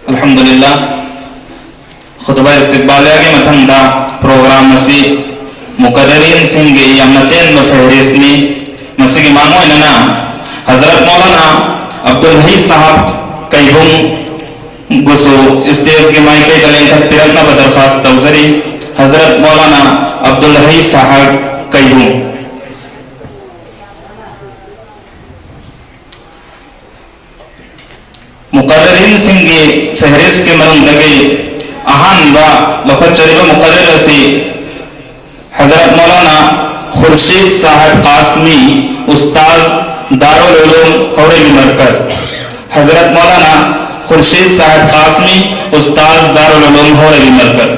अल्हम्दुलिल्लाह खुतबा इस्तिकबालिया के मथंदा प्रोग्राम मसी मुकर्ररीन सिंह के यमतेन बफहरिस में मसी की मांगो इनना हजरत मौलाना अब्दुल हई साहब कईबुम गुसो स्टेज के माइके कलें तक तिरंगा बदरखास्त तवजरी हजरत मौलाना अब्दुल हई साहब कईबुम मुकर्ररीन सिंह के फहरिस्त के मरम लगे अहानबा लफचरिबा मुकर्रर से हजरत मौलाना खुर्शीद साहब कासमी उस्ताद दारुल उलूम हौरेली मरकज हजरत मौलाना खुर्शीद साहब कासमी उस्ताद दारुल उलूम हौरेली मरकज।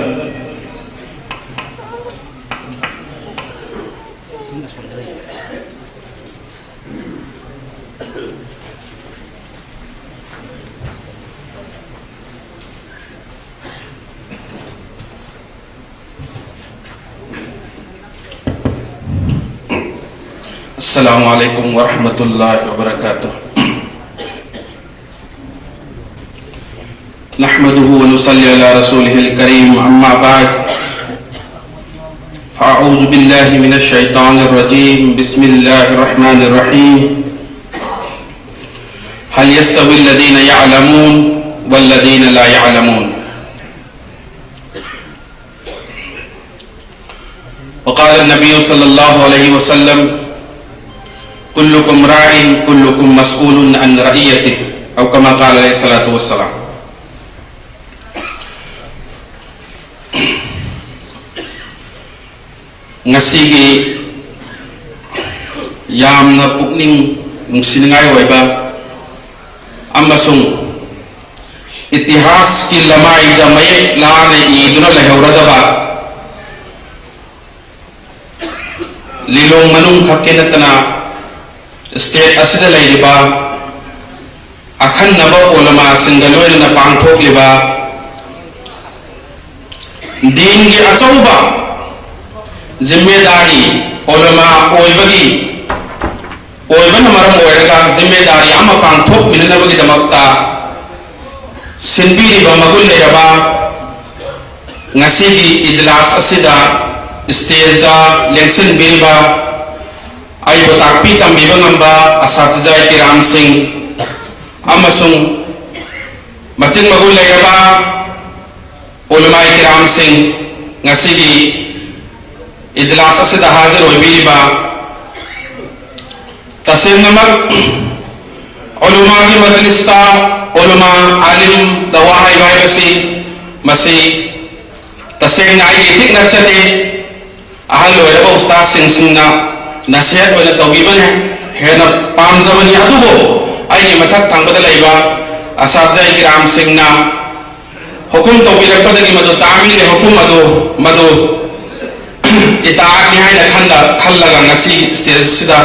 अस्सलामु अलैकुम वरहमतुल्लाहि वबरकातुह। नहमदुहु व नुसल्ली अला रसूलिहिल करीम अम्मा बाद फ़अऊज़ु बिल्लाहि मिनश शैतानिर रजीम बिस्मिल्लाहिर रहमानिर रहीम हल यस्तविल लज़ीना यअलमून वल लज़ीना ला यअलमून वक़ाल नबी सल्लल्लाहु अलैहि वसल्लम कुल्लुकुम राइन कुल्लुकुम मस्ऊलुन अन रइयतिहि औ कमा क़ाल अलैहिस्सलातु वस्सलाम। ngasiगी yamna pukning nungsinngay waiba amasung itihas ki lamai da mayek laana iduna lahewradaba lilong manung khakinatana state asida layriba akhannaba ulama singaloina pangthokliba deengi achauba जिम्मेदारी ओलमा ओइबगी ओइबन मरम ओइरगा जिम्मेदारी अमा पांथोक मिननबगी दमक्ता सिनबीरिबा मगुल लेरबा ngasiगी इजलास असिदा स्टेजदा लेक्सन बिरिबा आइबो ताकपी तंबीबा ngamba असातिजाय किराम सिंह अमसुंग मतिंग मगुल लेरबा ओलमा किराम सिंह ngasiगी इजलास से हाजिर होइबीबा तसेनमक उलमा की मजलिसता उलमा आलिम दवाहाई वाइबसी मसी तसेना इतिक नचते अहल होइबा उस्ताद सिंह नसीहत होइना तौबीबन हेना पामजबनी अदुबो आइनि मथक थांबदा लैबा असादजाय किराम सिंह हुकुम तौबीरकपदगी मदु तामील हुकुम मदु इताअत निहायना खल्लगा ngasi stage sida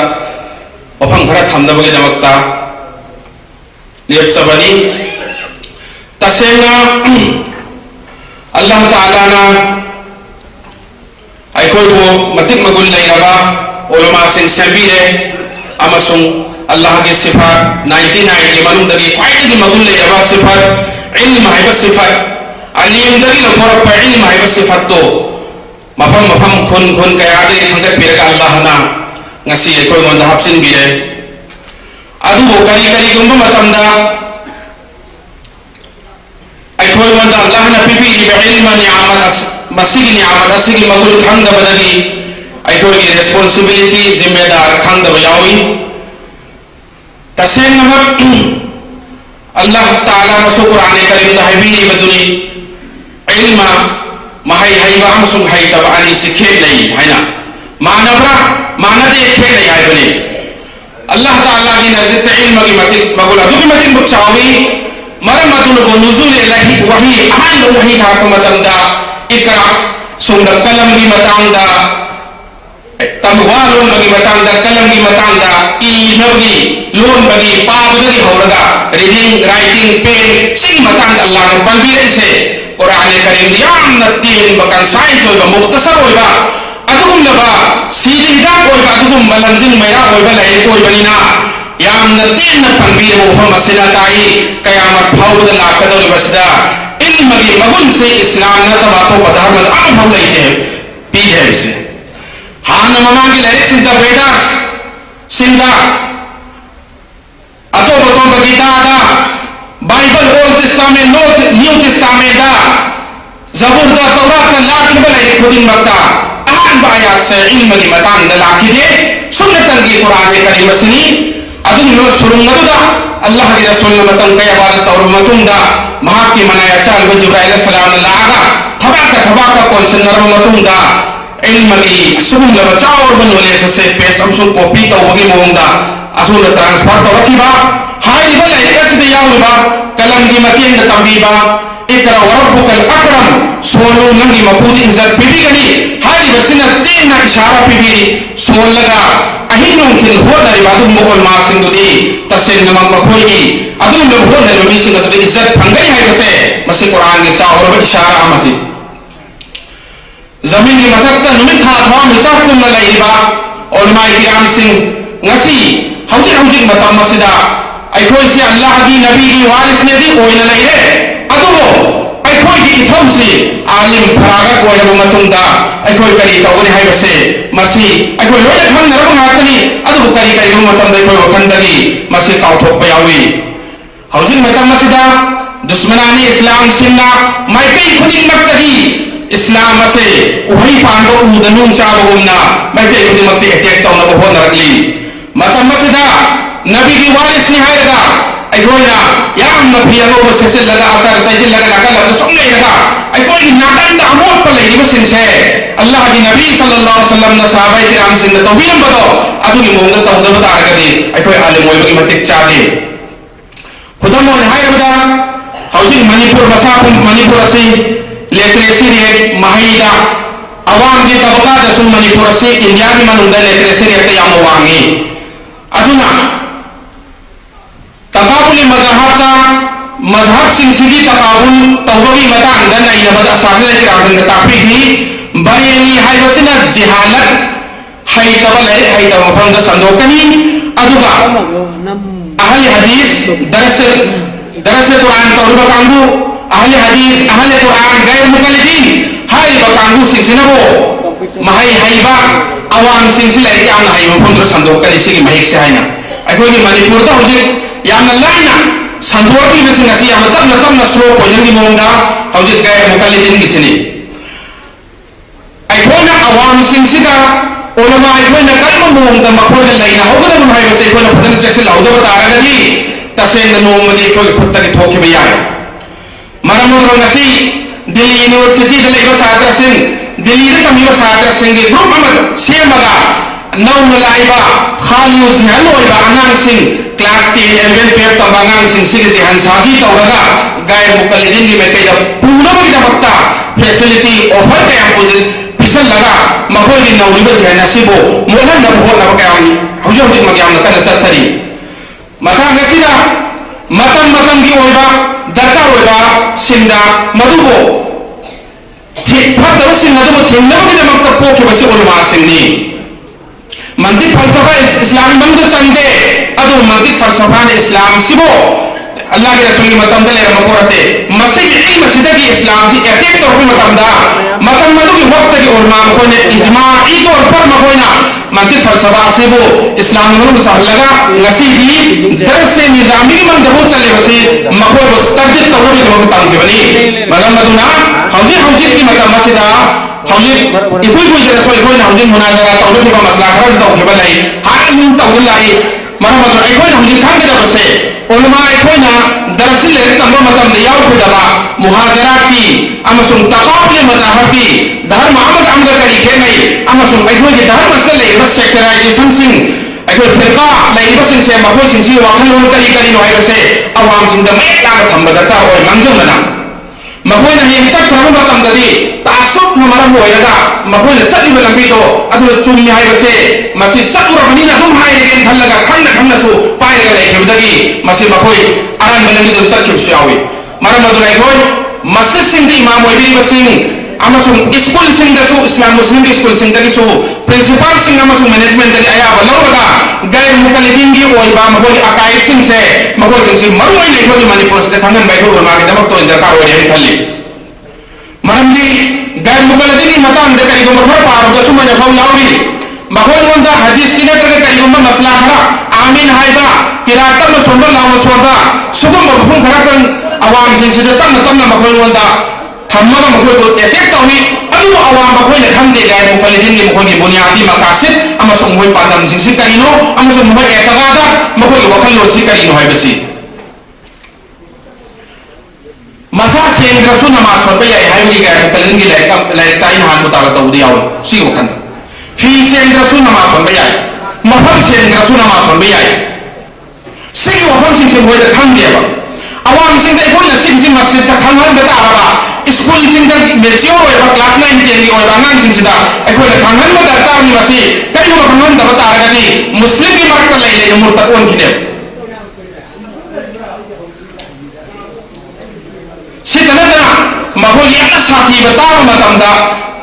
wafang khara thamnabagi damakta lepsabani tasena Allah Taala na aikoi bo matik magul lairaba ulama sing sabire amasung Allah ki sifat 99 ki manung dagi khwaidagi magul lairaba sifat ilm haiba sifat alim dagi lothorap pa ilm haiba sifat to मफम मफम खुन खुन कयादे खंगत पिरगा अल्लाह ना ngasi कोई मन हप्सिन बिरे अदु करी करी गुम मतमदा आई कोई मन अल्लाह ना पिपि इल्म नियामत मसीगी नियामत असिगी मगुल खंग बदगी आई कोई की रिस्पांसिबिलिटी जिम्मेदार खंग बयावी तसेन नमक अल्लाह ताला ना कुरान करीम दा हबी बदुनी इल्म महै हैबा अमसुंग हैतबा अनि सिखे नहीं है ना मानबरा मानदे खे नहीं है बने अल्लाह ताला की नज़र इल्म की मतिक मगुल अदुकी मतिक बुचावी मरम मदुल को नुज़ुल इलाही वही आन वही था को मतंदा इकरा सुंद कलम की मतंदा तमवा लोन बगी मतंदा कलम की मतंदा ई नबगी लोन बगी पावदरी होरगा रीडिंग राइटिंग पेन सी मतंदा अल्लाह ने बंदी से कुरान करीम यामना तीन बकन साइंस होइबा मुख्तसर होइबा अदुगुम लबा सीधा होइबा अदुगुम बलंजिन मया होइबा लै होइबनिना यामना तेना पंबीर मोहम असिना ताई कयामत फाउद लाकदर बसदा इल्म की मगुन से इस्लाम न तबातो पधार आम हम लेते पी है इसे हान ममा की लहर सिंधा वेदास सिंधा अतो बतो बगीता दा Bible old testament new testament दा ज़बूर दा तौरात दा लाखि बले खुदिन मक्ता आन बायात से इल्म की मतान दा लाखि दे सुन्नतन की कुरान करीम मसनी अदुन नो सुरुंगदा अल्लाह के रसूल मतन के इबादत और मतुंदा महा की मनाया चाल व जिब्राइल सलाम लागा थबाका कौन से नरम मतुंदा इल्म की सुरुंग बचाओ और बनोले से पे समसुन कॉपी तो होगी मोंगा असुल ट्रांसफर तो रखीबा हाई बले कसदे याउबा कलम की मतीन तंबीबा इकरा वरब्बुकल अकरम सोनू नंगी मपूद इज्जत पीबी गनी हाई बसिना तेना इशारा पीबी सोन लगा अहिनों थिन हो दरी बादुम मोगल मा सिंगुदी तसे नमक मखोई अदुम में हो दरी ममी सिंगुदी इज्जत फंगई है बसे मसे कुरान के चावर व इशारा मसी जमीन की मदद नुमित था मिसाफ कुम लईबा उलमा इकराम Singh ngasi hauji matam masida aikoi si Allah gi nabi gi waris ne di oina leire adubo aikoi gi thomsi alim pharaga koina matunda aikoi kari tawani haibase masi aikoi loina khang naram ngakani adubo kari matam dai koi wakhandagi masi kauthok pa yawi hauji matam masida दुश्मनानी इस्लाम सिंना माइकई खुदिन मक्तगी इस्लाम से उही Pando उदनुम चाबगुमना माइकई खुदिन मक्ति attack तौना बहो नरकली मतम मसिदा नबी की वारिस निहायगा अगोना याम नबी अनो बसे लगा अतर तजी लगा नकल अब सुनने लगा अगोई नाटन अमोट पर लेनी बसिन से अल्लाह की नबी सल्लल्लाहु अलैहि वसल्लम ने सहाबा किराम सिंह तौहीम बतो अदुनी मोंग तौद बता गदे अगोई आलिम मोय बगी मतिक चादे खुदा मोय हाय बदा हौजी मणिपुर मसापुर मणिपुर से लिटरेसी रेट माहिदा अवाम की तबका दसुन मणिपुर से इंडिया की मनुंदा लिटरेसी रेट याम वांगी अदुना तकाबुल मजहबता मजहब सिंसिदी तकाबुल तौबगी मतान दन आई नबद असादे के राजन ताफी थी बरेली हाय वचना जिहालत हाय तबल हाय तब फंग संदोकनी अदुगा अहले हदीस दरस कुरान तौर कांगू अहले हदीस अहले कुरान गैर मुकल्लिदीन हाय बकांगू सिंसिनबो महाई हाइबा अवाम सिंसिले याम हाई मफंग संदोकनी सिगी महिक से हायना अखोगी मणिपुर दा हुजिक याम लाइना संदोकी में सिंगसी याम तब स्लो पोजन की मोंगा हुजिक गैर मुकल्लिदीन की सिनी अखोना अवाम सिंसिगा ओलमा अखोना कर्म मोंगा मखोना लाइना होगना मुहाई से अखोना फदन चक्से लाउदो बतारगदी तसे नोमदी कोई फुत्ता की थोके में आए मरमुर ngasi दिल्ली यूनिवर्सिटी दा लेबा छात्र सिंह दिल्ली दा तमिबा छात्र सिंह के ग्रुप अमर सेमगा नौ लाइबा खालियो जिहान ओइबा अनांग सिंह क्लास 10 11 12 तब अनांग सिंह सिगे जिहान साजी तौरगा गाय मुकल्लिदीन की मेके दा पूरा की दबक्ता फैसिलिटी ऑफर के अपोजिट पिछल लगा मखोई की नौलिबा जिहान नसीबो मोहन नबो नबकायामी हुजो हुजिक मग्याम नकन चथरी मता ngasiदा मतम की ओइबा दरकार ओइबा सिंदा मधुबो फतब सिंह अदुबो थिंगनबो की दमक्ता पोके बसे उलमा सिंहनी मंदिर फलसफा इस्लाम बंद चंदे अदु मंदिर फलसफा ने इस्लाम सिबो अल्लाह के रसूल मतम दले मकोरते मस्जिद इल्म मस्जिद की इस्लाम की अटैक तो मतम दा मतम मधु की वक्त की उलमा को ने इजमाई तौर पर मकोना मंदिर फलसफा सिबो इस्लाम में मुसह लगा नसीबी दरस के निजामी मन दबो चले बसे मको तर्जित तो भी मतम के बनी मलम मधुना हौजी की मतम मस्जिदा हौजी इकुई कुई रसूल कोई हौजी मुनाजरा तौर की मसला हर तो के बलाई हां तौर लाई मरमद अखोई हौजी खान के बसे उलमा अखोइना दरसिल तंबो मतम दे याव खुदबा मुहाजरात की अमसुम तकाबुल मजहब की धर्म आमद आमद करी खेमई अमसुम अखोई के धर्म से ले बस सेक्टराइजेशन सिंह अखोई फिरका लेबा सिंह से मखोई सिंह से वाखल लोन करी नो है बसे अवाम सिंह द में ला थंबदता और मंजुमना मखोई ने हिंसक प्रभु मतम ददी तासुब न मरम होयगा मखोई ने सदी लंबी तो अदु चुम्मी है बसे मसी चतुरबनी न तुम हाय के खलगा खन्न सु पाएगा ले खेबदगी मसी मखोई आरन बलंगी तो चक्यु शावी मरम मदुलाई कोई मस्जिद सिंह दी इमाम वही बसिंग अमसुम स्कूल सिंह दसु इस्लाम मुस्लिम स्कूल सिंह दगी सु प्रिंसिपल सिंह अमसुंग मैनेजमेंट दगी अयाबा लौरगा गैर मुकल्लिदीन की ओइबा मखोई अकाइद सिंह से मखोई सिंह से मरुई लेखोई मणिपुर से खंगन बैठो उलमा के दमक तो दरकार ओइरे खल्ली मरमदी गैर मुकल्लिदीन की मतंग दे करिगो मखोई पारो सुम जफौ याउरी मखोई मोंदा हदीस की ने करिगो करिगो मसला खरा आमीन हाइबा किरातम सोंबा लाव सोंबा सुगम मखुम खरकन अवाम सिंह से तम तम मखोई मोंदा थम्मगा मखोई को एटेक तौनी अदु अवाम मखोई ने खंदे गैर मुकल्लिदीन की मखोई की बुनियादी मकासिद अमसुंग मखोई पादम सिंह से करिनो अमसुंग मखोई एतगादा मखोई वखल लोची करिनो हाइबसी मसा सेंग्रसु नमाज पढ़बे याय हाइबी गैर मुकल्लिदीन की लाइक टाइम हान मुताला तौदी याव सी वखन फी सेंग्रसु नमाज पढ़बे याय मफम सेंग्रसु नमाज पढ़बे याय सी वखन सिंह से मखोई खंदेबा अवाम सिंह दे कोई नसीब सिंह मस्जिद तक खंगन बताबा स्कूल सिंह तक मेच्योर होइबा क्लास 9 10 की होइबा अंगाम सिंह सिदा अखोई खंगन में दरकार नि मसी कई वो खंगन दबा तारगदी मुस्लिम की मर्क ले ले मुर्तक ओन खिदे सिदना मखोई याना साथी बताव मतमदा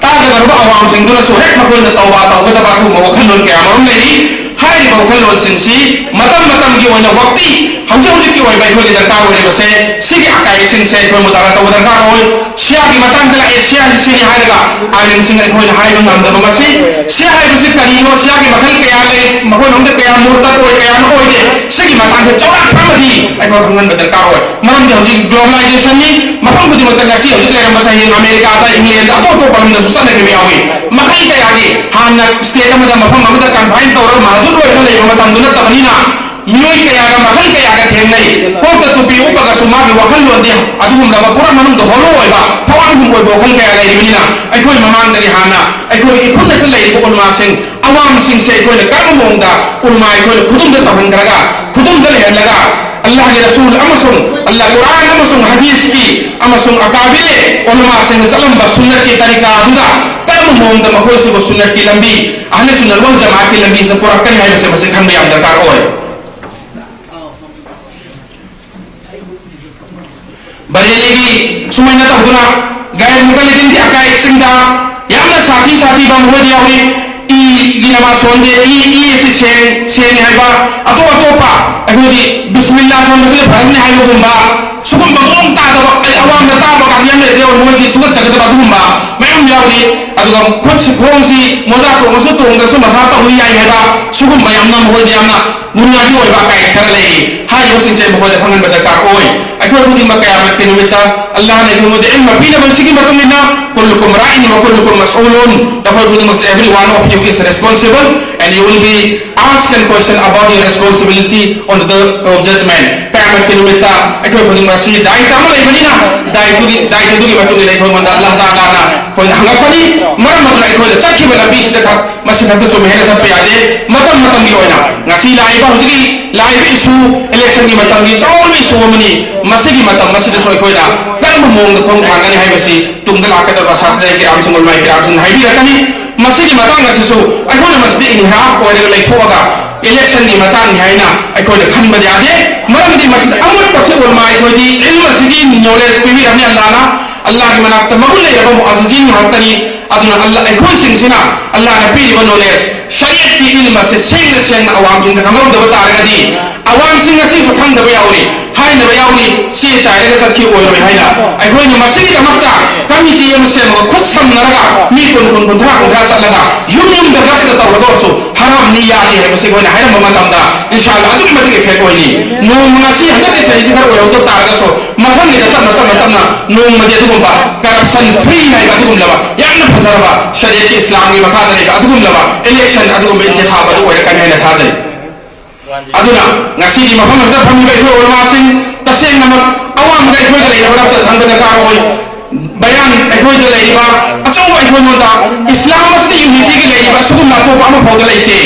तागदरबा अवाम सिंह दुना सो हेक मखोई तौबा तौगदबा तु वखन लोन के अमरम लेरी हाई वखन लोन सिंह सी मतम मतम की ओइना वक्ति हौजे की ओइबा अखोई दरकार ओइरे बसे सिगी अकाई सिंह से अखोई मुताला तौबा दरकार ओइ सिया की मतंग दला एशिया सिनी हाइगा आलिम सिंह अखोई हाइबा नमदबा मसी सिया हाइबसी करिनो सिया की मखल कया ले मखोई नमदे कया मुर्तक ओइ कया न ओइदे सिगी मतंग चौड़ा फमदी अखोई खंगन दरकार ओइ मरम जे हौजे ग्लोबलाइजेशन नि मफम बुदि मतंग सी हौजे लेरम बसा ये अमेरिका दा इंग्लैंड दा तो पलम द सुसन के यावी मखल कया गे हाना स्टेट अमदा मफम अमदा कन्फाइन तौर महाजुर ओइ ले मतंग दुना तबनीना मियोई कया गा मखल कया गा थेंगनै कोक तुपी उपगा सुमा के वखल लोदे अदुगुम लबा पुरा मनुम द होलो ओइबा फवान गुम ओइ वखल कया ले मिना अखोई ममांग दरि हाना अखोई इखुन न ले उलमा सिंह अवाम सिंह से अखोई काम मोंगदा उलमा अखोई खुदुम द तबन करगा खुदुम द ले लगा अल्लाह के रसूल अमसुंग अल्लाह कुरान अमसुंग हदीस की अमसुंग अकाबिले उलमा सिंह सल्लम ब सुन्नत की तरीका दुदा काम मोंगदा मखोई से सुन्नत की लंबी अहले सुन्नत वल जमात की लंबी से पूरा कन है से बसे खंद याद दरकार होय बरेली सुमैना तहुना गैर मुकल्लिदीन की अकाइद सिंदा यामना साथी साथी बम हो दिया हुई ई गिनमा सोंदे ई से हाइबा अतो अतोपा अखोदी बिस्मिल्लाह सोंदे भरने हाइबो गुंबा सुकुम बंगों तादबा अवाम दा ताबा का यामले देव मोजी तुग जगदबा गुंबा मैम यावली अदुगा खुद खोंसी मोजा को मसु तोंगसु मसा ता हुई आई हेबा सुकुम मयमना हो दियामना बुनियादी ओइबा काई खरा लेई हाई हो सिंचे मखोद खंगन बदकार ओइ अखोई बुदि मकयामत के निमित्त अल्लाह ने गुमोद इल्म पीना बंसिगी मतमिना कुल्लुकुम राइन व कुल्लुकुम मसऊलुन तफर बुदि मक्स every one of you is responsible and you will be asked a question about your responsibility on the day of judgment कयामत के निमित्त अखोई बुदि मक्सी दाई तम ले बनिना दाई तुगी मतुगी ले खोई मंदा अल्लाह ताला ना कोई हंगफनी मरम मतलब अखोई चक्की बला बीच तक मसी खत जो मेहनत सब यादे मतम की होइना ngasi लाइबा हुजगी लाइव इशू इलेक्शन की मतम की चौल इशू मनी मसीगी मतम मसीद सोई कोइदा कर्म मोंग खोंग थांगनी हाइबसी तुंग लाकत बसात जाय कि रामसंग उलमा कि रामसंग हाइबी रकनी मसीगी मतम ngasisu अखोन मस्दी इनहाफ ओइरग लेथोगा इलेक्शन की मतम हाइना अखोन खनब यादे मरमदी मसीद अमत पसे उलमा अखोदी इल्म सिगी नॉलेज पिबी हमने अल्लाह की मनात मगुल लेबो मुअज्जिजीन हतनी अदुना अल्लाह अखोन सिंगसिना अल्लाह ने पीब नॉलेज शरीयत की इल्म से सेंग अवाम सिंह खंगम दब तारगदी अवाम सिंह से खंग दब याउनी हाई दब याउनी से चाइरे सखी ओइरोय हाइना अखोई न मसिगी दमक्ता कमिटी एम से म खुद समनरगा मी कुन धरा चलगा युम द रक्त तवरगोसु हराम नि याली है बसे कोइना हाइम मतमदा इंशाअल्लाह अदुक मतिगे फेक ओइनी नो मसी हंदे के सही घर ओयो तो तारगसो मथन नि तमना नो मजे दुगुंबा करप्शन फ्री है अदुगुम लबा यामना फजरबा शरीयत इस्लाम की मखा दरे अदुगुम लबा इलेक्शन अदुगुम इंतखाब अदु ओइर कने न थादे अदुना ngasi di mafam sa phami bai ho ulama sing taseng nam awam gai khoi dai hora ta thang da ka hoi bayan ai khoi da lai ba achau bai khoi no da islam se unity ki lai ba sugum na to pa ma phau da lai te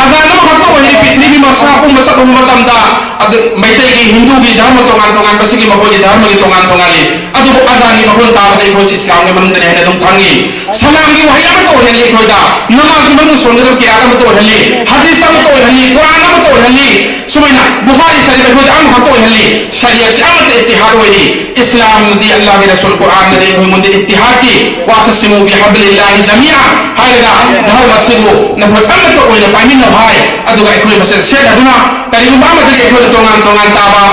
azan ma ha to wani pitri bi masa ko masa ko matam da ad maitai ki hindu ki dharma tongan basi ki mahoi dharma ki tongan li adu azan ni mahon ta ba dai khoi islam ne man da ne dum thangi salam ki wahya ma to ne khoi da namaz man so ne ki aga ma to hali hadith ma to hali quran ma to hali Sumaina Bukhari शरीफ को हम हतो हले शरीयत अमत इत्तिहाद होई इस्लाम नदी अल्लाह के रसूल कुरान ने कोई मुंदे इत्तिहाद की वातसिमु बिहब्लिल्लाहि जमिया हायगा धर्म सिबु नफर अमत होई पामिन भाई अदुगा कोई मसे से अदुना करीबा मदे को तोंगान तोंगान ताबा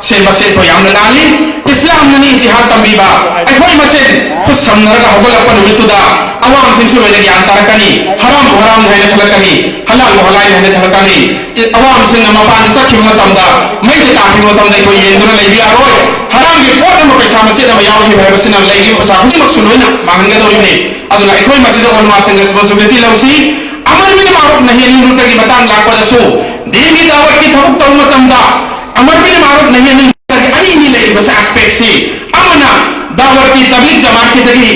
से बसे को याम लाली इस्लाम ननी इत्तिहाद तंबीबा कोई मसे खुद समनरगा होगलपन मितुदा अवाम सिंसु में ज्ञान तारकनी हराम हराम है खलकनी हलाल हलाल है खलकनी अवाम सिंह मपान सखी मतमदा मैं से काफी मतमदा कोई येंदुना लेबी आरोय हराम के पोट में पैसा मचे न याव ही भाई बसिना लेगी पैसा खुद मकसूद होना मांगने दौरी में अदुना कोई मस्जिद और मासिंग रिस्पांसिबिलिटी लौसी अमर बिन मारूफ नहीं नहीं उनका की बतान लाख पदसो दीन की दावत की थबुक तो मतमदा अमर बिन मारूफ नहीं नहीं अनि नहीं ले बस एस्पेक्ट से अमना दावत की तबलीग जमात की तकी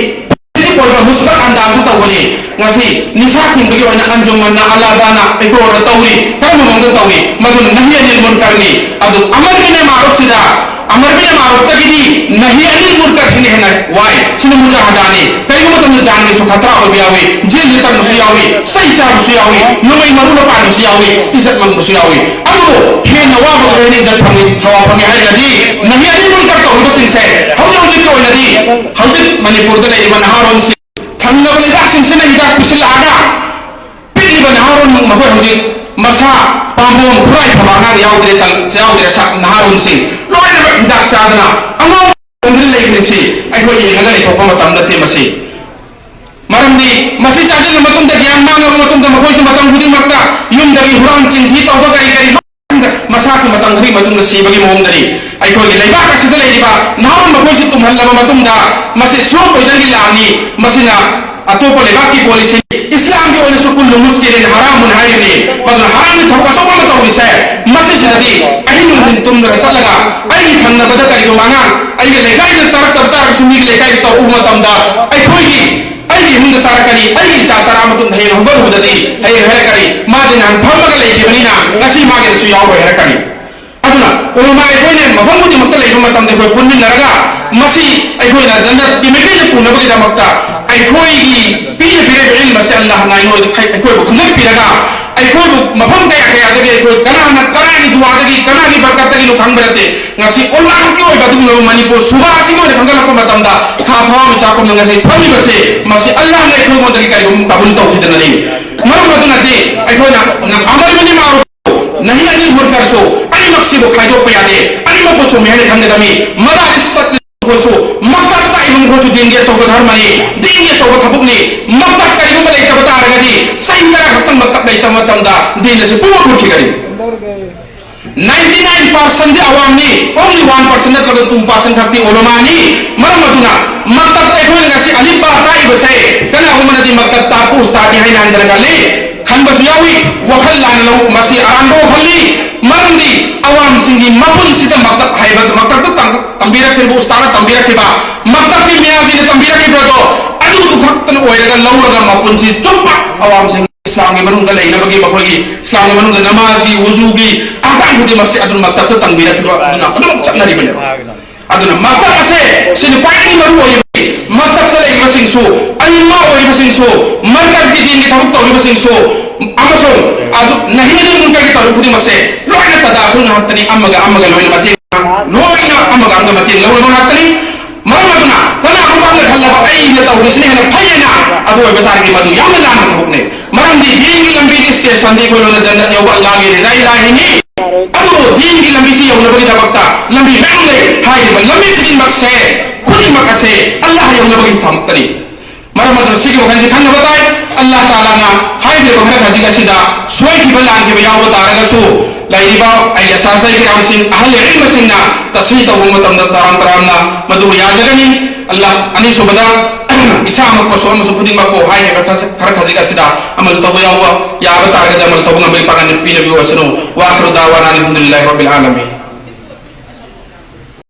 कोई मुस्बत अंदाज तौरी ngasi nisa khimbi oina anjumanna aladana ekora tawri kamu mongda tawri madun nahi anil munkar ni adu amar bine ma'ruf sida amar bine ma'ruf tagidi nahi anil munkar sini hena why sini mujahadani kayu matam janni su khatra ho biyawi jil lisan musiyawi sai cha musiyawi numai maruna pa musiyawi izat mang musiyawi adu he nawa bodreni jal phangi sawa phangi hai gadi nahi anil munkar tawri sin se hauji hauji ko nadi hauji manipur da le ban haron थंगब लेदाक सिंसना हिदाक पिसल आगा पिली बन हारोन मखोय हौजी मसा पामोम खुराय फबाना यावद्रे तल यावद्रे सा नहारोन सिंह लोयना हिदाक सादना अंगो अंग्रिल लेखिसि अखोय येंगला लेथोप मतम नते मसि मरमदि मसि चाजल मतुंग the ज्ञान मांग मतुंग the मखोय मतम खुदि मक्का युम दरि हुरान चिंथि तौबा करि करि मसा से मतम खरि मतुंग सिबगी मोमदरि अखोय लेबाक असिद लेरिबा नाम मखोय तुम हल्लम मतुंग दा मसि स्लो पोजन की लानी मसिना अतोप लेबाक की पॉलिसी इस्लाम की वजह से कुल मुस्किल हराम है ने मतलब हराम में थोड़ा सब मत हो इसे मसि नदी आई मुन तुम दर चलगा आई थन्न बद करी माना आई लेगाई ने सरक तबता सुनी लेगाई तो उमतम दा आई कोई आई हिंद सार करी आई सा सारा मतुन है होबर होददी है है करी मादिन हम फमग लेके बनीना नसी मागे सु याव है करी अदुना उलमा कोई ने मफमुदी मत लेको मतम दे कोई पुन्नी नरगा मसी आई कोई ना जन्नत की मेके पुनबगी दमकता अखोई पीने पीरे इल्म से अल्लाह नाइनो अखोई खुनक पीरगा अखोई मफम कया कया दगे अखोई कना की दुआ दगी कना की बरकत दगी लो खंगरते ngasi Allah ki oi badung no manipur suba ki mo khangala ko matamda tha tha mi cha ko ngasi phami base masi Allah ne ko mo dagi kari ko kabul tawhid na ni mar maduna de akhoi na amal mani maru nahi ani munkar so ani maksi bo khai do pa yade ani mo ko me ne khangada mi madaris sat ko so makka ta ilmu ko din ge so ko dhar mani din ge so ko thabuk ni makka ka ilmu le ka bata ra gadi sai kara khatam makka dai tamda din se pumo ko kari 99% the awam ni only 1% that lagu 2% thakti ulama ni maramaduna maktab ta ko ngasi alif ba ta ibase kana humana di maktab ta ku ustadi hai nan dargali khan bas yawi wa khallan lahu masi arando khali marandi awam singi mapun sita maktab hai ba maktab ta tambira ke bu ustana tambira ke ba maktab ki miyaji ne tambira ke ba do adu tu thaktan oiraga lawraga mapun si chuppa awam singi Islam के मनुंग ले ना बगी बखोगी Islam के मनुंग नमाज की वुजू की आसान हुदी मस्से अदुन मक्तब तो तंबीरा की ना अदुन चन्नरी बने अदुन मक्तब असे सिन पाइनी मरु होई मक्तब तो ले मसिंग सो अल्लाह होई मसिंग सो मरकज की दिन की थरुक तो होई मसिंग सो अमसो अदु नहीं ने मुनका की तरुक हुदी मस्से लोइना तदाखुल ना हतनी अमगा लोइना मते लोइना अमगा मते लोइना हतनी मरमदना तना हमने हल्ला आई ये तो इसने ने फैना अब वो बता के मधु यम लान हुकने मरंदी दीन की लंबी इसके संधि को लोने जन्नत यो अल्लाह की रजा इलाही ने अब वो दीन की लंबी सी यो बड़ी वक्ता लंबी मैंने हाय लंबी दिन मकसे खुद मकसे अल्लाह यो बड़ी थमतरी मरमदन सिके बगन से खाने बताए अल्लाह ताला ना हाय जे बखरा खाजी का सीधा सोई की बलान के याव बता रहा सो लाइबा आई असासै के हमसिन अहले इल्म सिन्ना तस्वीत उम्मतम तरना मधु याजगनी अल्लाह अनि सुबदा इसा हम को सोम सुपुदी मको हाय ने बता खर खाजी का सीधा अमल तो हुआ या बता के अमल तो नबी पागन पी नबी वसनो वाखरु दावाना अल्हम्दुलिल्लाहि रब्बिल आलमीन